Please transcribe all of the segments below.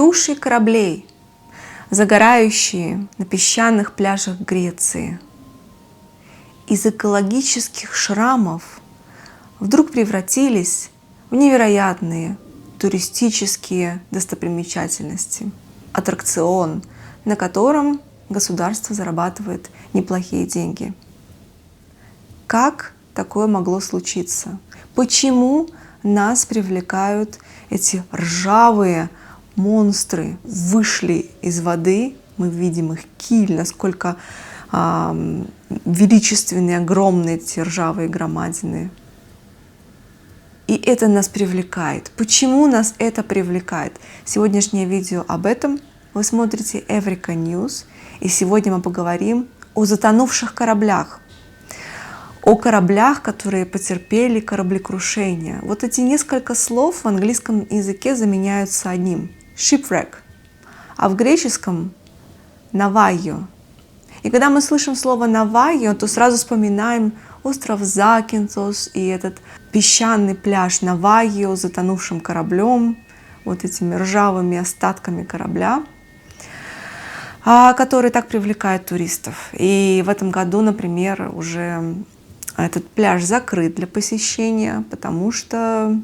Затонувшие кораблей, загорающие на песчаных пляжах Греции, из экологических шрамов вдруг превратились в невероятные туристические достопримечательности, аттракцион, на котором государство зарабатывает неплохие деньги. Как такое могло случиться? Почему нас привлекают эти ржавые монстры? Вышли из воды, мы видим их киль, насколько величественные, огромные эти ржавые громадины. И это нас привлекает. Почему нас это привлекает? Сегодняшнее видео об этом. Вы смотрите Эврика News, и сегодня мы поговорим о затонувших кораблях. О кораблях, которые потерпели кораблекрушение. Вот эти несколько слов в английском языке заменяются одним – shipwreck, а в греческом – navaion. И когда мы слышим слово navaion, то сразу вспоминаем остров Закинтос и этот песчаный пляж Navajo с затонувшим кораблем, вот этими ржавыми остатками корабля, который так привлекает туристов. И в этом году, например, уже этот пляж закрыт для посещения, потому что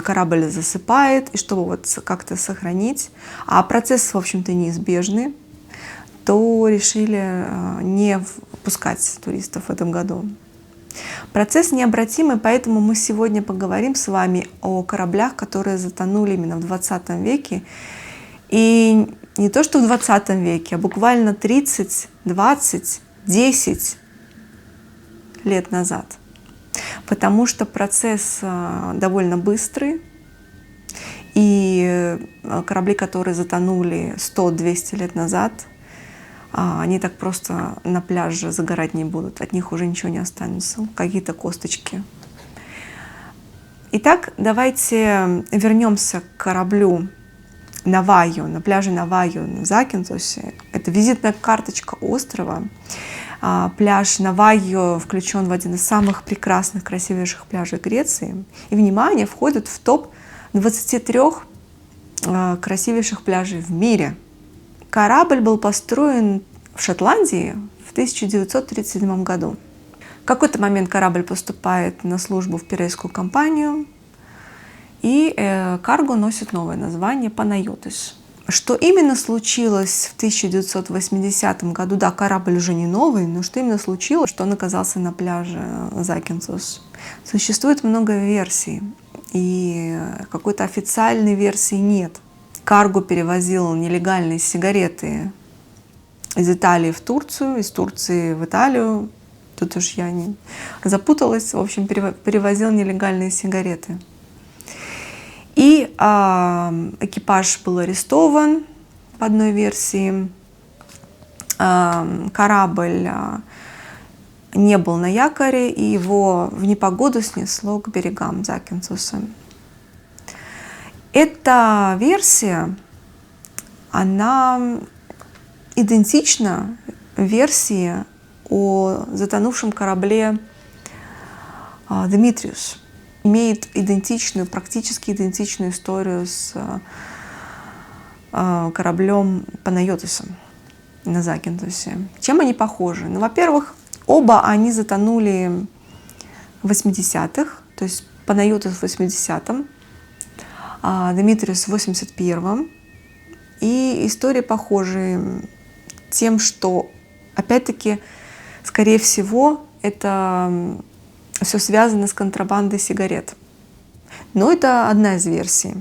корабль засыпает, и чтобы вот как-то сохранить, а процесс, в общем-то, неизбежный, то решили не впускать туристов в этом году. Процесс необратимый, поэтому мы сегодня поговорим с вами о кораблях, которые затонули именно в 20 веке. И не то, что в 20 веке, а буквально 30, 20, 10 лет назад. Потому что процесс довольно быстрый, и корабли, которые затонули 100-200 лет назад, они так просто на пляже загорать не будут, от них уже ничего не останется, какие-то косточки. Итак, давайте вернемся к кораблю Navajo, на пляже Navajo на Закинтосе. Это визитная карточка острова. Пляж Navajo включен в один из самых прекрасных, красивейших пляжей Греции. И, внимание, входит в топ 23 красивейших пляжей в мире. Корабль был построен в Шотландии в 1937 году. В какой-то момент корабль поступает на службу в пирейскую компанию, и карго носит новое название Панайотис. Что именно случилось в 1980 году? Да, корабль уже не новый, но что именно случилось, что он оказался на пляже Закинтос? Существует много версий, и какой-то официальной версии нет. Карго перевозил нелегальные сигареты из Италии в Турцию, из Турции в Италию. Тут уж я не запуталась. В общем, перевозил нелегальные сигареты. И экипаж был арестован по одной версии. Корабль не был на якоре, и его в непогоду снесло к берегам Закинтоса. Эта версия, она идентична версии о затонувшем корабле Дмитриус. Имеет идентичную, практически идентичную историю с кораблем Панайотисом на Закинтосе. Чем они похожи? Ну, во-первых, оба они затонули в 80-х, то есть Панайотис в 80-м, Дмитриус в 81-м. И истории похожи тем, что, опять-таки, скорее всего, это все связано с контрабандой сигарет. Но это одна из версий.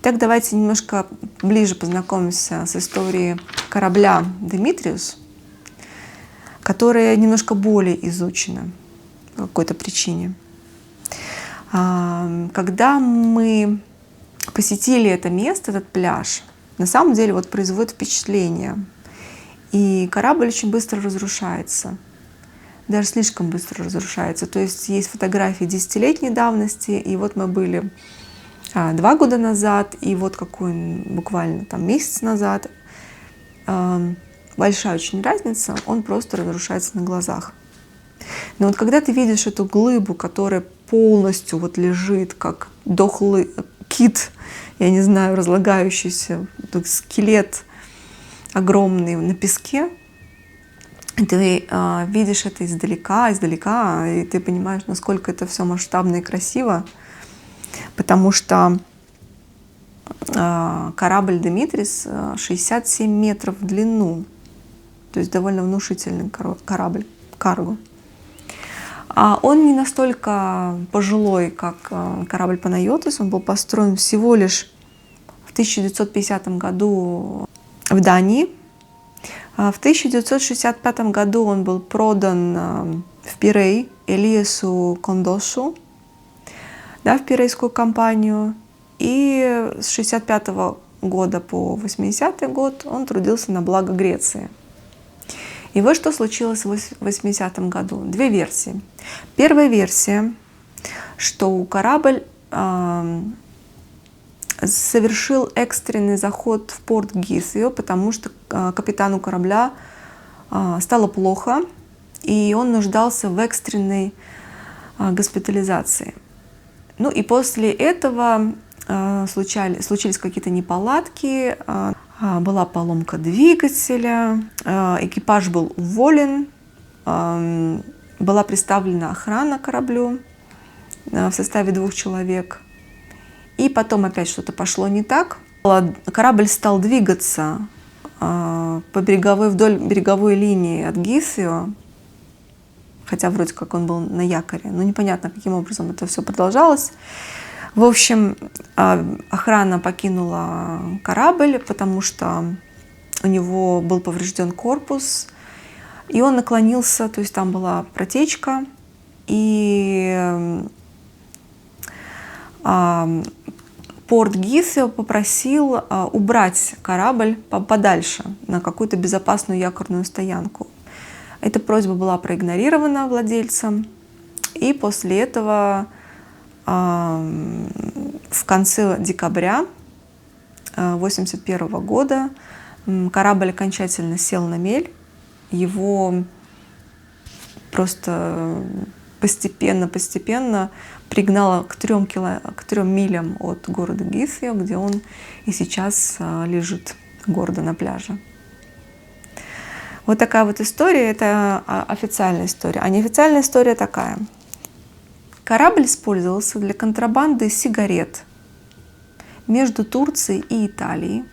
Итак, давайте немножко ближе познакомимся с историей корабля Дмитриус, которая немножко более изучена по какой-то причине. Когда мы посетили это место, этот пляж, на самом деле вот производит впечатление. И корабль очень быстро разрушается. Даже слишком быстро разрушается. То есть есть фотографии 10-летней давности, и вот мы были 2 года назад, и вот какой буквально там месяц назад. Большая очень разница, он просто разрушается на глазах. Но вот когда ты видишь эту глыбу, которая полностью вот лежит, как дохлый кит, я не знаю, разлагающийся скелет огромный на песке. И ты видишь это издалека, и ты понимаешь, насколько это все масштабно и красиво, потому что корабль «Димитрис» 67 метров в длину, то есть довольно внушительный корабль, карго. Он не настолько пожилой, как корабль «Панайотис», он был построен всего лишь в 1950 году в Дании. В 1965 году он был продан в Пирей Элиасу Кондосу, в пирейскую компанию. И с 1965 года по 1980 год он трудился на благо Греции. И вот что случилось в 1980 году. Две версии. Первая версия, что корабль совершил экстренный заход в порт Гисио, потому что капитану корабля стало плохо, и он нуждался в экстренной госпитализации. Ну и после этого случились какие-то неполадки, была поломка двигателя, экипаж был уволен, была представлена охрана кораблю в составе 2 человек. И потом опять что-то пошло не так. Корабль стал двигаться вдоль береговой линии от Гисио, хотя вроде как он был на якоре, но непонятно, каким образом это все продолжалось. В общем, охрана покинула корабль, потому что у него был поврежден корпус, и он наклонился, то есть там была протечка, и порт Гисио попросил убрать корабль подальше на какую-то безопасную якорную стоянку. Эта просьба была проигнорирована владельцем, и после этого в конце декабря 1981 года корабль окончательно сел на мель. Его просто постепенно пригнало к 3 милям от города Гисио, где он и сейчас лежит гордо на пляже. Вот такая вот история, это официальная история. А неофициальная история такая. Корабль использовался для контрабанды сигарет между Турцией и Италией.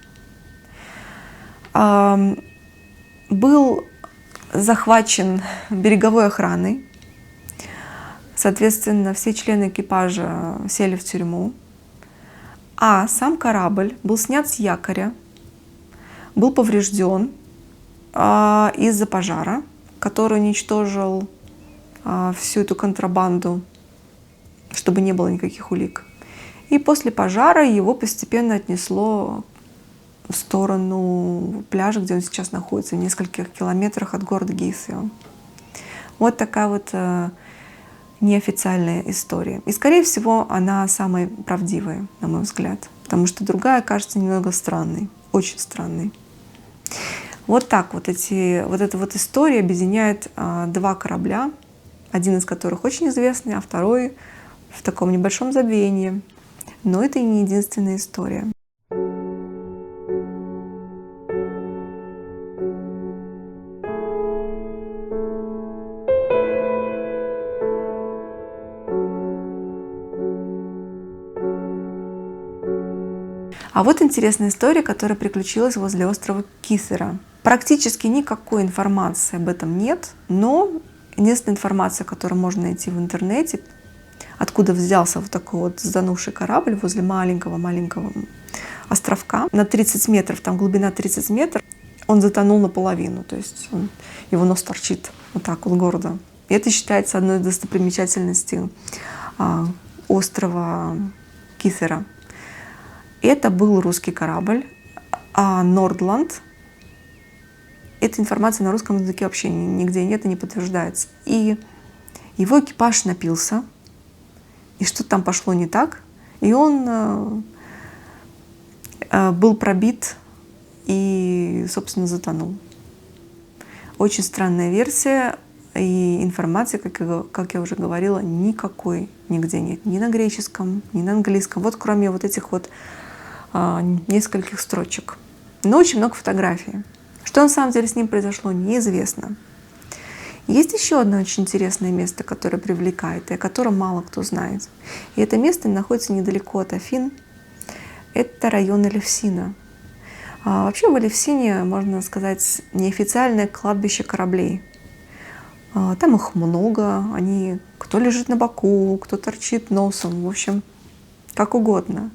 Был захвачен береговой охраной. Соответственно, все члены экипажа сели в тюрьму. А сам корабль был снят с якоря, был поврежден из-за пожара, который уничтожил всю эту контрабанду, чтобы не было никаких улик. И после пожара его постепенно отнесло в сторону пляжа, где он сейчас находится, в нескольких километрах от города Гисио. Вот такая вот неофициальная история. И, скорее всего, она самая правдивая, на мой взгляд, потому что другая кажется немного странной, очень странной. Вот так вот эта вот история объединяет 2 корабля, один из которых очень известный, а второй в таком небольшом забвении. Но это и не единственная история. А вот интересная история, которая приключилась возле острова Кисера. Практически никакой информации об этом нет, но единственная информация, которую можно найти в интернете, откуда взялся вот такой вот затонувший корабль возле маленького островка на 30 метров, там глубина 30 метров, он затонул наполовину, то есть его нос торчит вот так вот гордо. И это считается одной из достопримечательностей острова Кисера. Это был русский корабль Нордланд. Эта информация на русском языке вообще нигде нет и не подтверждается. И его экипаж напился, и что-то там пошло не так, и он был пробит и, собственно, затонул. Очень странная версия, и информации, как я уже говорила, никакой нигде нет. Ни на греческом, ни на английском. Вот кроме вот этих вот нескольких строчек. Но очень много фотографий. Что на самом деле с ним произошло, неизвестно. Есть еще одно очень интересное место, которое привлекает, и о котором мало кто знает. И это место находится недалеко от Афин. Это район Элевсина. Вообще в Элевсине, можно сказать, неофициальное кладбище кораблей. Там их много, они кто лежит на боку, кто торчит носом, в общем, как угодно.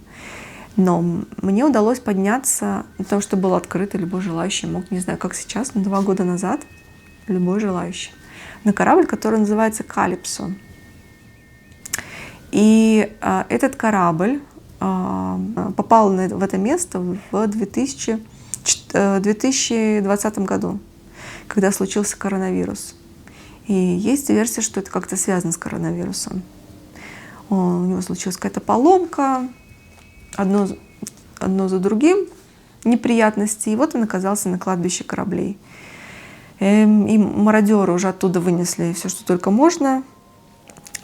Но мне удалось подняться, потому что было открыто, любой желающий мог, не знаю, как сейчас, но 2 года назад, любой желающий, на корабль, который называется «Калипсо». И этот корабль попал в это место в 2020 году, когда случился коронавирус. И есть версия, что это как-то связано с коронавирусом. У него случилась какая-то поломка, одно за другим неприятности, и вот он оказался на кладбище кораблей. И мародеры уже оттуда вынесли все, что только можно.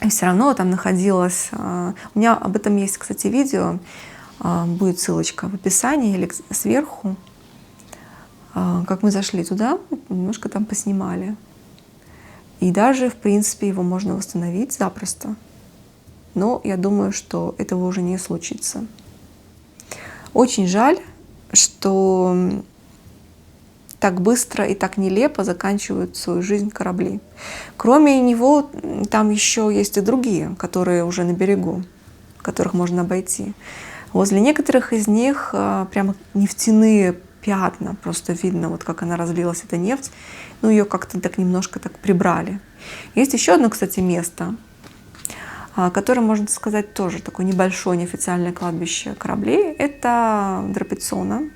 И все равно там находилось... У меня об этом есть, кстати, видео. Будет ссылочка в описании или сверху. Как мы зашли туда, немножко там поснимали. И даже, в принципе, его можно восстановить запросто. Но я думаю, что этого уже не случится. Очень жаль, что так быстро и так нелепо заканчивают свою жизнь корабли. Кроме него, там еще есть и другие, которые уже на берегу, которых можно обойти. Возле некоторых из них прямо нефтяные пятна, просто видно, вот как она разлилась, эта нефть. Ну, ее как-то так немножко так прибрали. Есть еще одно, кстати, место, которое, можно сказать, тоже такое небольшое неофициальное кладбище кораблей. Это Драпецона,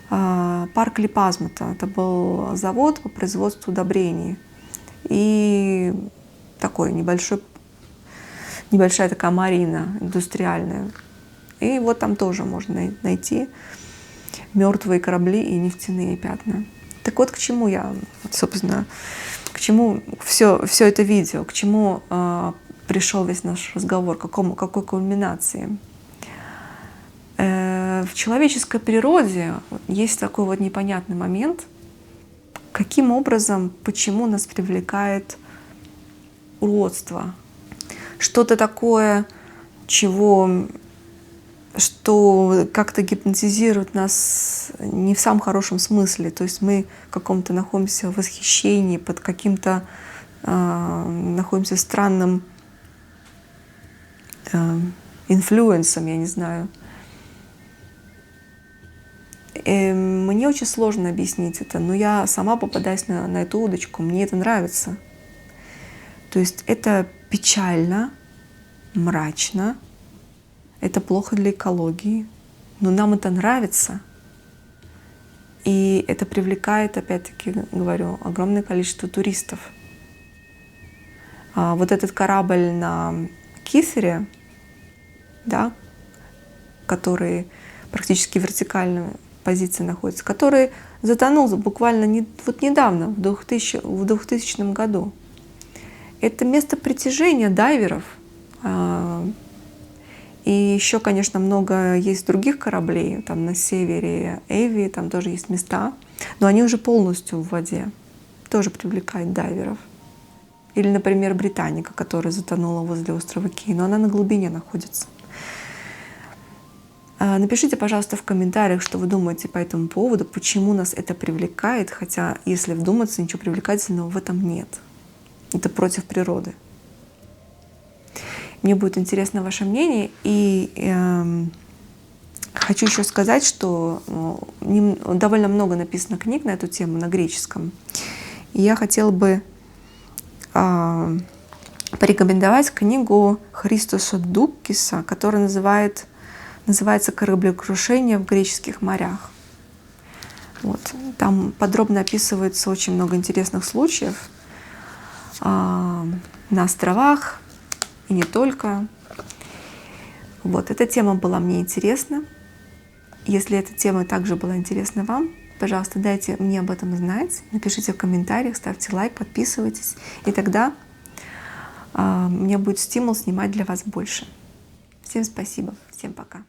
парк Липазмута. Это был завод по производству удобрений. И такой небольшая такая марина индустриальная. И вот там тоже можно найти мертвые корабли и нефтяные пятна. Так вот, к чему я, собственно, к чему все это видео, к чему пришел весь наш разговор, какой кульминации. В человеческой природе есть такой вот непонятный момент, каким образом, почему нас привлекает уродство. Что-то такое, что как-то гипнотизирует нас не в самом хорошем смысле. То есть мы в каком-то находимся в восхищении, под каким-то находимся странным инфлюенсом, я не знаю. Мне очень сложно объяснить это, но я сама попадаюсь на эту удочку, мне это нравится. То есть это печально, мрачно, это плохо для экологии, но нам это нравится. И это привлекает, опять-таки говорю, огромное количество туристов. Вот этот корабль на Кифере, да, который практически в вертикальной позиции находится, который затонул буквально недавно, в 2000 году. Это место притяжения дайверов. И еще, конечно, много есть других кораблей. Там на севере Эви, там тоже есть места. Но они уже полностью в воде. Тоже привлекает дайверов. Или, например, Британика, которая затонула возле острова Кей. Но она на глубине находится. Напишите, пожалуйста, в комментариях, что вы думаете по этому поводу, почему нас это привлекает. Хотя, если вдуматься, ничего привлекательного в этом нет. Это против природы. Мне будет интересно ваше мнение. И хочу еще сказать, что довольно много написано книг на эту тему на греческом. И я хотела бы порекомендовать книгу Христоса Дуккиса, которая называется «Кораблекрушение в греческих морях». Вот. Там подробно описывается очень много интересных случаев на островах, и не только. Вот, эта тема была мне интересна. Если эта тема также была интересна вам, пожалуйста, дайте мне об этом знать. Напишите в комментариях, ставьте лайк, подписывайтесь. И тогда у меня будет стимул снимать для вас больше. Всем спасибо, всем пока.